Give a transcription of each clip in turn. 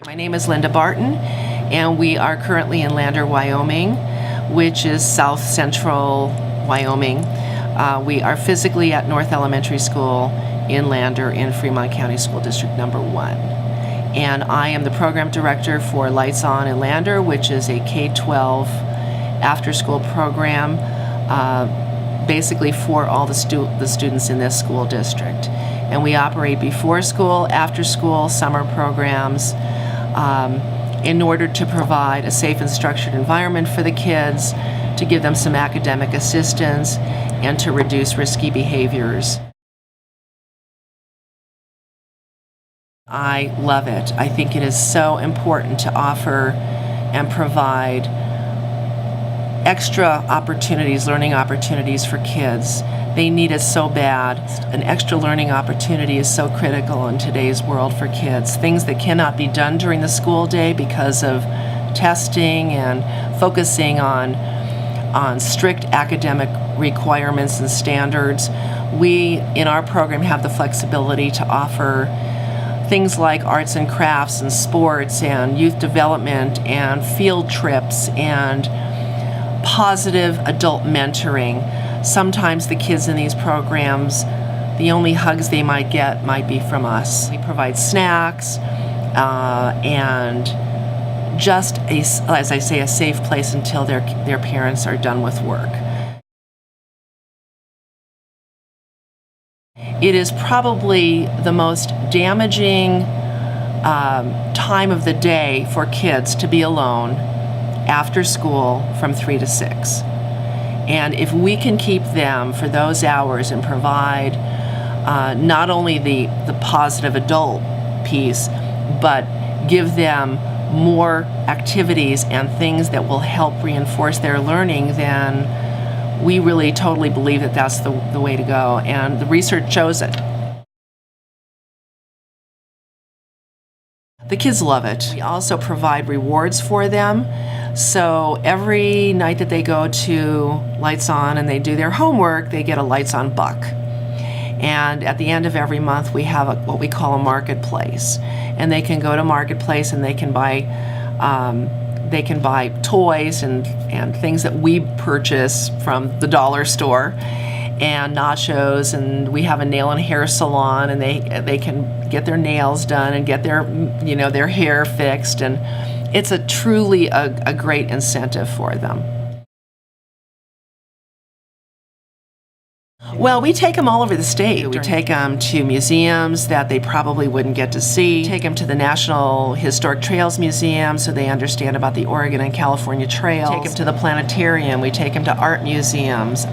My name is Linda Barton, and we are currently in Lander, Wyoming, which is south central Wyoming. We are physically at North Elementary School in Lander in Fremont County School District number 1. And I am the program director for Lights On in Lander, which is a K-12 after-school program basically for all the students in this school district. And we operate before school, after school, summer programs in order to provide a safe and structured environment for the kids, to give them some academic assistance, and to reduce risky behaviors. I love it. I think it is so important to offer and provide extra opportunities, learning opportunities for kids. They need it so bad. An extra learning opportunity is so critical in today's world for kids. Things that cannot be done during the school day because of testing and focusing on strict academic requirements and standards. We, in our program, have the flexibility to offer things like arts and crafts and sports and youth development and field trips and positive adult mentoring. Sometimes the kids in these programs, the only hugs they might get might be from us. We provide snacks and just, as I say, a safe place until their parents are done with work. It is probably the most damaging time of the day for kids to be alone after school from 3 to 6. And if we can keep them for those hours and provide not only the positive adult piece, but give them more activities and things that will help reinforce their learning, then we really totally believe that that's the way to go. And the research shows it. The kids love it. We also provide rewards for them. So every night that they go to Lights On and they do their homework, they get a Lights On buck. And at the end of every month, we have what we call a marketplace. And they can go to marketplace and they can buy toys and things that we purchase from the dollar store, and nachos, and we have a nail and hair salon, and they can get their nails done and get their hair fixed, and it's truly a great incentive for them. Well, we take them all over the state. We take them to museums that they probably wouldn't get to see. Take them to the National Historic Trails Museum so they understand about the Oregon and California trails. Take them to the planetarium. We take them to art museums.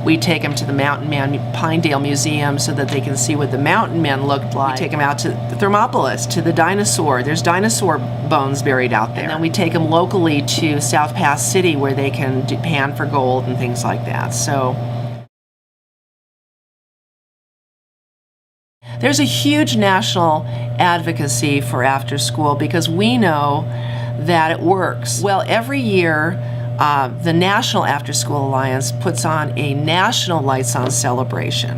We take them to the Mountain Man Pinedale Museum so that they can see what the mountain men looked like. We take them out to the Thermopolis, to the dinosaur. There's dinosaur bones buried out there. And then we take them locally to South Pass City where they can pan for gold and things like that. So there's a huge national advocacy for after school because we know that it works. Well, every year, the National After School Alliance puts on a national Lights On celebration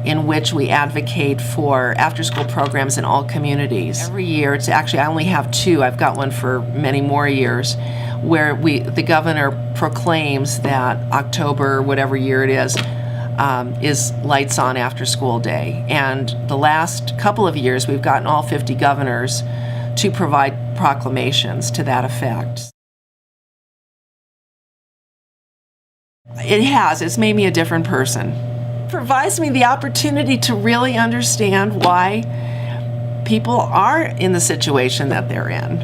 in which we advocate for after-school programs in all communities. Every year, it's actually, I only have 2, I've got one for many more years, where the governor proclaims that October, whatever year it is Lights On After School Day. And the last couple of years, we've gotten all 50 governors to provide proclamations to that effect. It has. It's made me a different person. It provides me the opportunity to really understand why people are in the situation that they're in.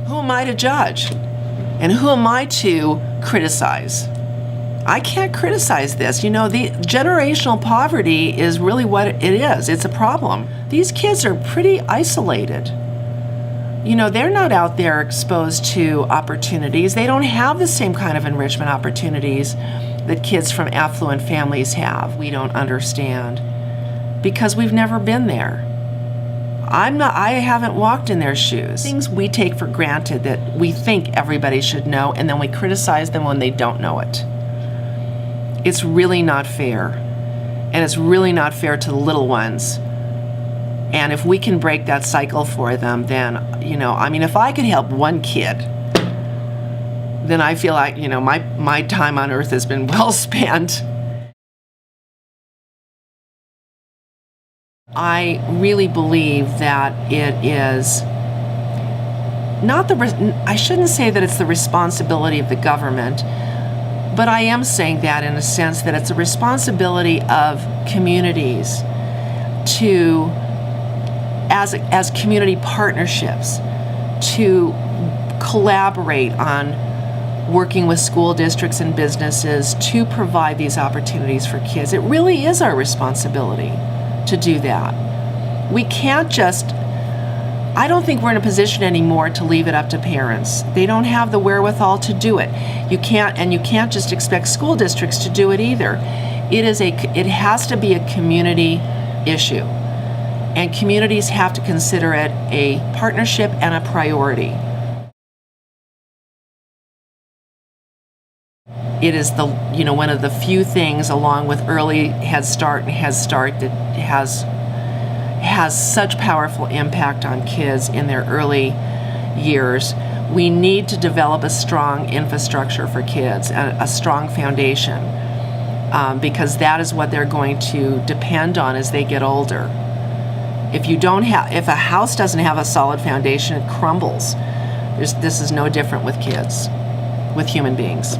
Who am I to judge? And who am I to criticize? I can't criticize this. The generational poverty is really what it is. It's a problem. These kids are pretty isolated. They're not out there exposed to opportunities. They don't have the same kind of enrichment opportunities that kids from affluent families have. We don't understand because we've never been there. I haven't walked in their shoes. Things we take for granted that we think everybody should know, and then we criticize them when they don't know it. It's really not fair. And it's really not fair to the little ones And if we can break that cycle for them, then, you know, I mean, if I could help one kid, then I feel like, you know, my time on earth has been well spent. I really believe that it is not I shouldn't say that it's the responsibility of the government, but I am saying that in a sense that it's a responsibility of communities to, as community partnerships, to collaborate on working with school districts and businesses to provide these opportunities for kids. It really is our responsibility to do that. We can't just, I don't think we're in a position anymore to leave it up to parents. They don't have the wherewithal to do it. You can't just expect school districts to do it either. It has to be a community issue. And communities have to consider it a partnership and a priority. It is one of the few things, along with early Head Start and Head Start, that has such powerful impact on kids in their early years. We need to develop a strong infrastructure for kids, a strong foundation, because that is what they're going to depend on as they get older. If a house doesn't have a solid foundation, it crumbles. This is no different with kids, with human beings.